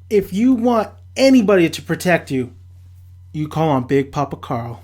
If you want anybody to protect you, you call on Big Papa Carl.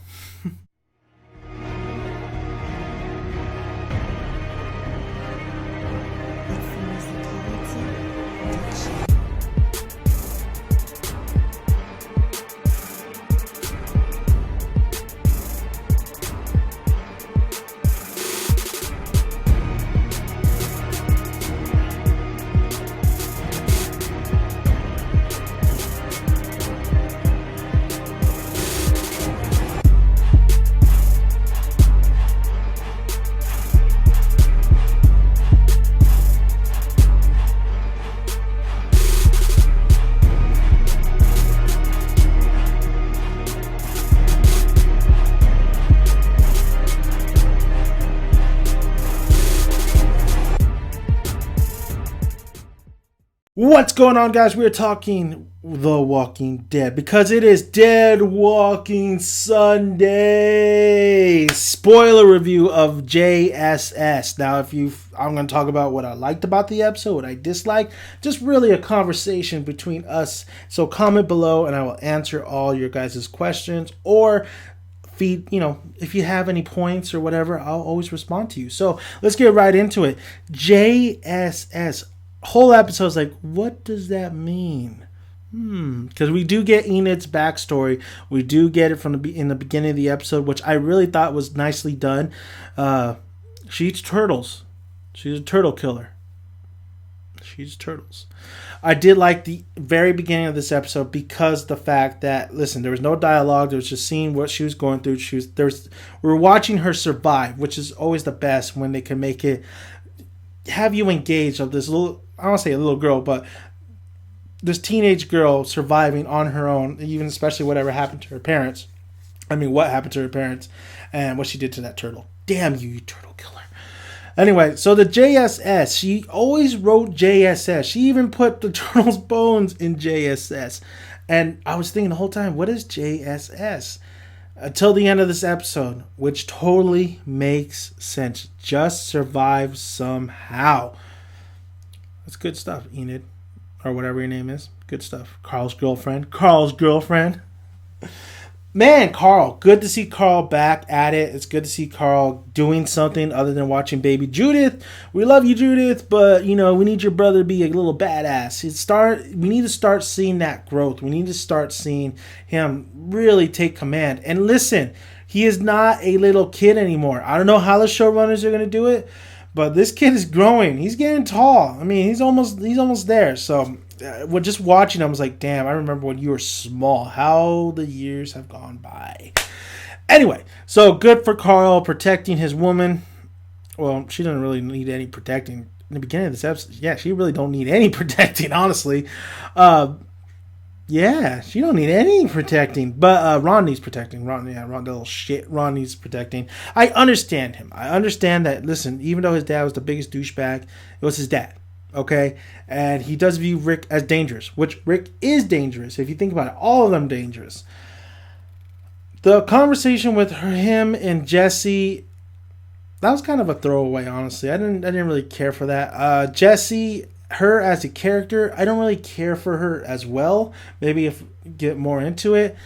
What's going on, guys? We're talking The Walking Dead because it is Dead Walking Sunday. Spoiler review of JSS. Now, I'm going to talk about what I liked about the episode, what I disliked, just really a conversation between us. So comment below and I will answer all your guys' questions, or feed, if you have any points or whatever, I'll always respond to you. So let's get right into it. JSS. Whole episode's like, what does that mean? Because we do get Enid's backstory. We do get it from in the beginning of the episode, which I really thought was nicely done. She eats turtles. She's a turtle killer. She eats turtles. I did like the very beginning of this episode because the fact that, listen, there was no dialogue. There was just seeing what she was going through. We were watching her survive, which is always the best when they can make it, have you engaged of this little, I don't want to say a little girl, but this teenage girl surviving on her own, even especially whatever happened to her parents. What happened to her parents and what she did to that turtle. Damn you, you turtle killer. Anyway, so the JSS, she always wrote JSS. She even put the turtle's bones in JSS. And I was thinking the whole time, what is JSS? Until the end of this episode, which totally makes sense. Just survive somehow. That's good stuff, Enid. Or whatever your name is. Good stuff. Carl's girlfriend. Man, Carl. Good to see Carl back at it. It's good to see Carl doing something other than watching baby Judith. We love you, Judith, but, we need your brother to be a little badass. We need to start seeing that growth. We need to start seeing him really take command. And listen, he is not a little kid anymore. I don't know how the showrunners are going to do it, but this kid is growing. He's getting tall. He's almost there. So, just watching him, I was like, damn, I remember when you were small. How the years have gone by. Anyway, so good for Carl protecting his woman. Well, she doesn't really need any protecting. In the beginning of this episode, yeah, she really don't need any protecting, honestly. Yeah, she don't need any protecting. But Ron needs protecting. Ron, the little shit. Ron needs protecting. I understand him. I understand that, listen, even though his dad was the biggest douchebag, it was his dad. Okay? And he does view Rick as dangerous, which Rick is dangerous. If you think about it, all of them dangerous. The conversation with him and Jesse, that was kind of a throwaway, honestly. I didn't really care for that. Jesse, her as a character, I don't really care for her as well. Maybe if get more into it.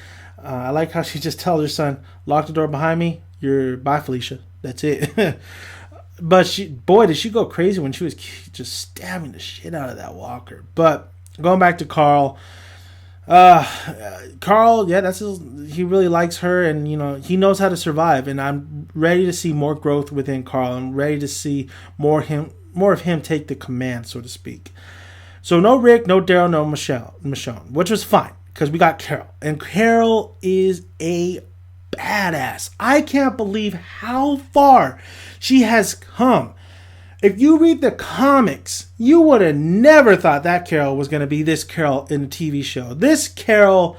I like how she just tells her son, lock the door behind me. Bye, Felicia. That's it. But did she go crazy when she was just stabbing the shit out of that walker. But going back to Carl. Carl, yeah, he really likes her, and he knows how to survive, and I'm ready to see more growth within Carl. I'm ready to see more of him take the command, so to speak. So no Rick, no Daryl, no Michonne, which was fine because we got Carol, and Carol is a badass. I can't believe how far she has come. If you read the comics, you would have never thought that Carol was going to be this Carol in the TV show. This Carol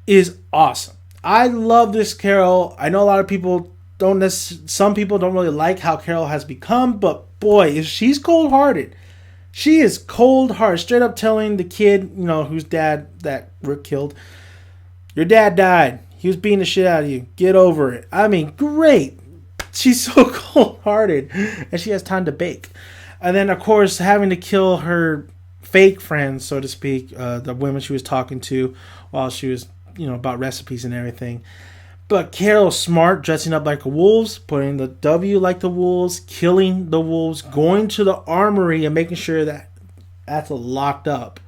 is awesome. I love this Carol. I know a lot of people some people don't really like how Carol has become, but boy, she's cold-hearted. She is cold-hearted, straight up telling the kid, whose dad that Rick killed, your dad died. He was beating the shit out of you. Get over it. Great. She's so cold-hearted, and she has time to bake. And then, of course, having to kill her fake friends, so to speak, the women she was talking to while she was, about recipes and everything. But Carol's smart, dressing up like the wolves, putting the W like the wolves, killing the wolves, going to the armory and making sure that that's locked up.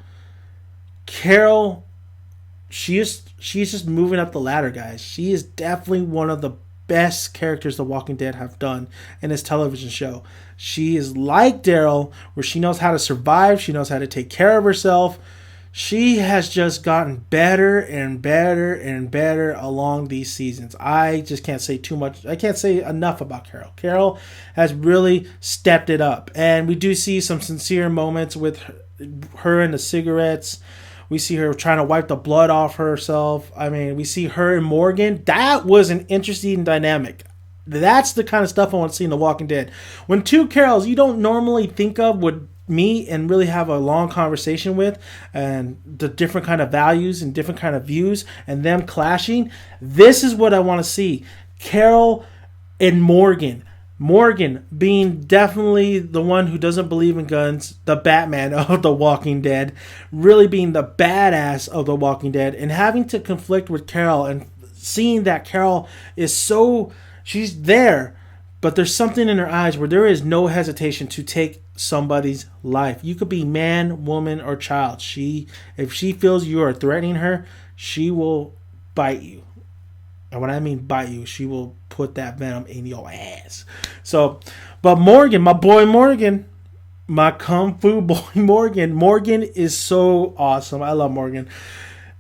Carol, she's just moving up the ladder, guys. She is definitely one of the best characters The Walking Dead have done in this television show. She is like Daryl, where she knows how to survive, she knows how to take care of herself. She has just gotten better and better and better along these seasons. I just can't say too much. I can't say enough about Carol. Carol has really stepped it up. And we do see some sincere moments with her and the cigarettes. We see her trying to wipe the blood off herself. I mean, we see her and Morgan. That was an interesting dynamic. That's the kind of stuff I want to see in The Walking Dead. When two Carols you don't normally think of would meet and really have a long conversation with, and the different kind of values and different kind of views and them clashing, this is what I want to see. Carol and Morgan being definitely the one who doesn't believe in guns, the Batman of The Walking Dead, really being the badass of The Walking Dead, and having to conflict with Carol and seeing that Carol is she's there, but there's something in her eyes where there is no hesitation to take somebody's life. You could be man, woman, or child. If she feels you are threatening her, she will bite you. And when I mean bite you, she will put that venom in your ass. So, but Morgan, my boy Morgan, my kung fu boy Morgan is so awesome. I love Morgan.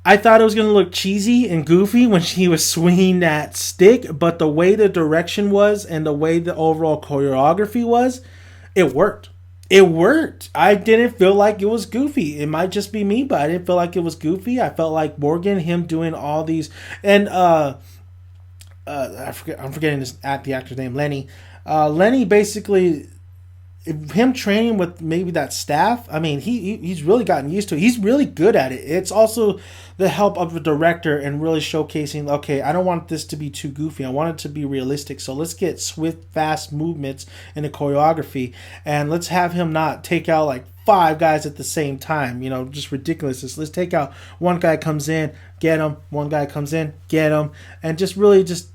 I thought it was going to look cheesy and goofy when she was swinging that stick, but the way the direction was and the way the overall choreography was, it worked. It worked. I didn't feel like it was goofy. It might just be me, but I didn't feel like it was goofy. I felt like Morgan, him doing all these, and I'm forgetting the actor's name, Lenny. Lenny basically, him training with maybe that staff, I mean, he's really gotten used to it. He's really good at it. It's also the help of the director and really showcasing, okay, I don't want this to be too goofy. I want it to be realistic. So let's get swift, fast movements in the choreography. And let's have him not take out like 5 guys at the same time. Just ridiculous. Let's take out one guy comes in, get him. One guy comes in, get him. And just really just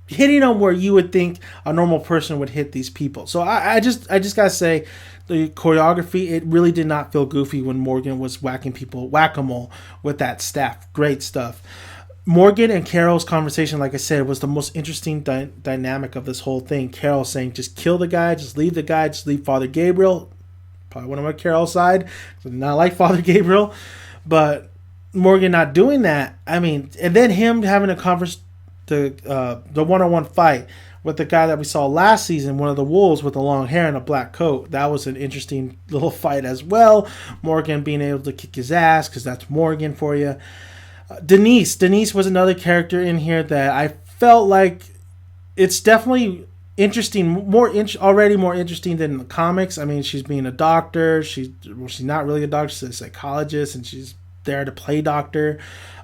hitting them where you would think a normal person would hit these people. So I just gotta say, the choreography, it really did not feel goofy when Morgan was whacking people whack-a-mole with that staff. Great stuff. Morgan and Carol's conversation, like I said, was the most interesting dynamic of this whole thing. Carol saying, just kill the guy, just leave the guy, just leave Father Gabriel. Probably one of my Carol side. Not like Father Gabriel. But Morgan not doing that. I mean, and then him having a conversation, the one-on-one fight with the guy that we saw last season, one of the wolves with the long hair and a black coat. That was an interesting little fight as well. Morgan being able to kick his ass, because that's Morgan for you. Denise was another character in here that I felt like it's definitely interesting, already more interesting than the comics. I mean, she's being a doctor. She's not really a doctor. She's a psychologist, and she's there to play doctor.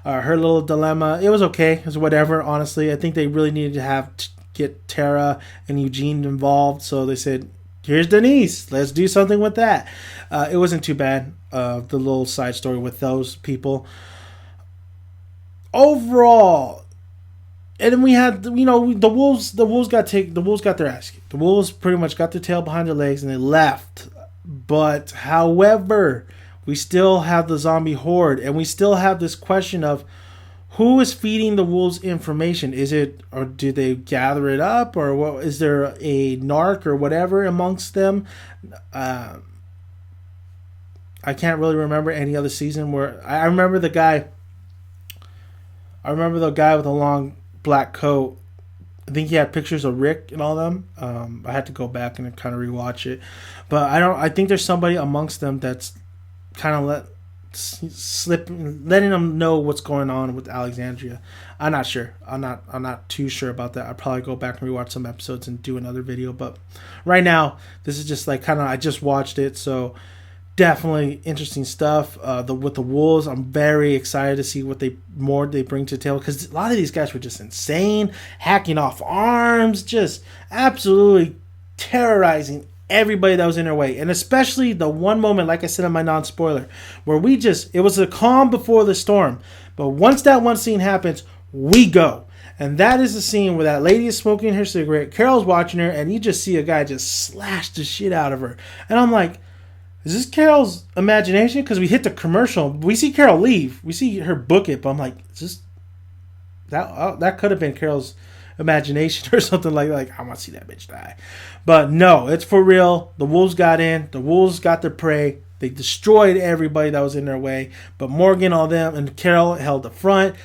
Her little dilemma, it was okay. It was whatever, honestly. I think they really needed to get Tara and Eugene involved, so they said, here's Denise, let's do something with that. It wasn't too bad, the little side story with those people. Overall, and then we had, the wolves got their ass kicked. The wolves pretty much got their tail behind their legs and they left. But however, we still have the zombie horde, and we still have this question of who is feeding the wolves information. Is it, or do they gather it up, or what? Is there a narc or whatever amongst them? I can't really remember any other season where I remember the guy with the long black coat. I think he had pictures of Rick and all them. I had to go back and kind of rewatch it, but I think there's somebody amongst them that's kind of letting them know what's going on with Alexandria. I'm not sure. I'm not too sure about that. I'll probably go back and rewatch some episodes and do another video. But right now, this is just like I just watched it, so definitely interesting stuff. With the wolves, I'm very excited to see what they bring to the table, because a lot of these guys were just insane, hacking off arms, just absolutely terrorizing everybody that was in their way. And especially the one moment, like I said in my non-spoiler, where it was a calm before the storm. But once that one scene happens, we go. And that is the scene where that lady is smoking her cigarette, Carol's watching her, and you just see a guy just slash the shit out of her. And I'm like, is this Carol's imagination? Because we hit the commercial. We see Carol leave. We see her book it, but I'm like, is this... That could have been Carol's imagination or something like I want to see that bitch die. But no, it's for real. The wolves got in. The wolves got their prey. They destroyed everybody that was in their way. But Morgan, all them, and Carol held the front.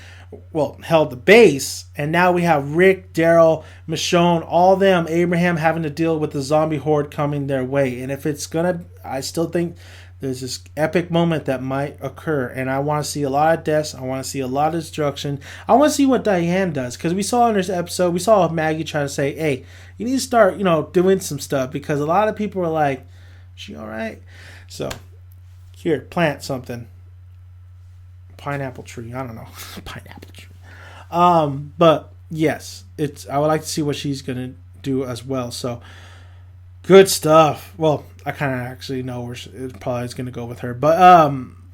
Well, held the base. And now we have Rick, Daryl, Michonne, all them, Abraham having to deal with the zombie horde coming their way. And if it's going to... I still think there's this epic moment that might occur. And I want to see a lot of deaths. I want to see a lot of destruction. I want to see what Diane does. Because we saw in this episode, we saw Maggie trying to say, hey, you need to start, doing some stuff. Because a lot of people are like, is she all right? So, here, plant something. Pineapple tree. I don't know. Pineapple tree. But, yes. I would like to see what she's going to do as well. So, good stuff. Well, I kind of actually know where it probably is going to go with her. But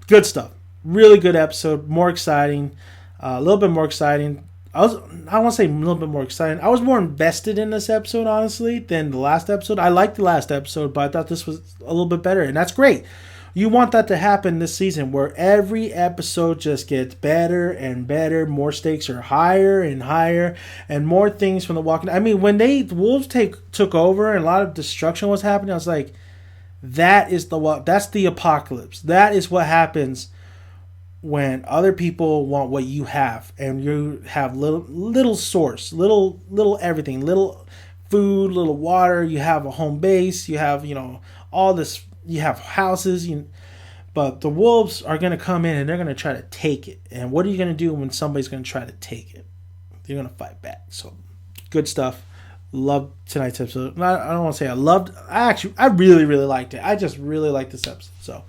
good stuff. Really good episode. More exciting. A little bit more exciting. I want to say a little bit more exciting. I was more invested in this episode, honestly, than the last episode. I liked the last episode, but I thought this was a little bit better. And that's great. You want that to happen this season, where every episode just gets better and better. More stakes are higher and higher, and more things from the Walking Dead. I mean, when the wolves took over and a lot of destruction was happening, I was like, that's the apocalypse. That is what happens when other people want what you have, and you have little source, little everything, little food, little water. You have a home base. You have all this. You have houses, but the wolves are going to come in and they're going to try to take it. And what are you going to do when somebody's going to try to take it? You're going to fight back. So, good stuff. Love tonight's episode. I don't want to say I loved. I really, really liked it. I just really liked this episode. So,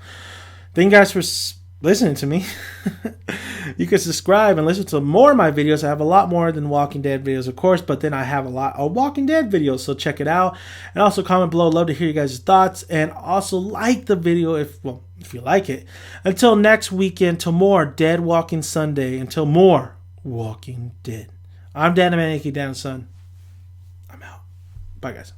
thank you guys for listening to me. You can subscribe and listen to more of my videos. I have a lot more than Walking Dead videos, of course, but then I have a lot of Walking Dead videos, so check it out. And also comment below. Love to hear you guys' thoughts, and also like the video if you like it. Until next weekend, till more Dead Walking Sunday, until more Walking Dead. I'm Dan Maneki, Dan Son. I'm out. Bye, guys.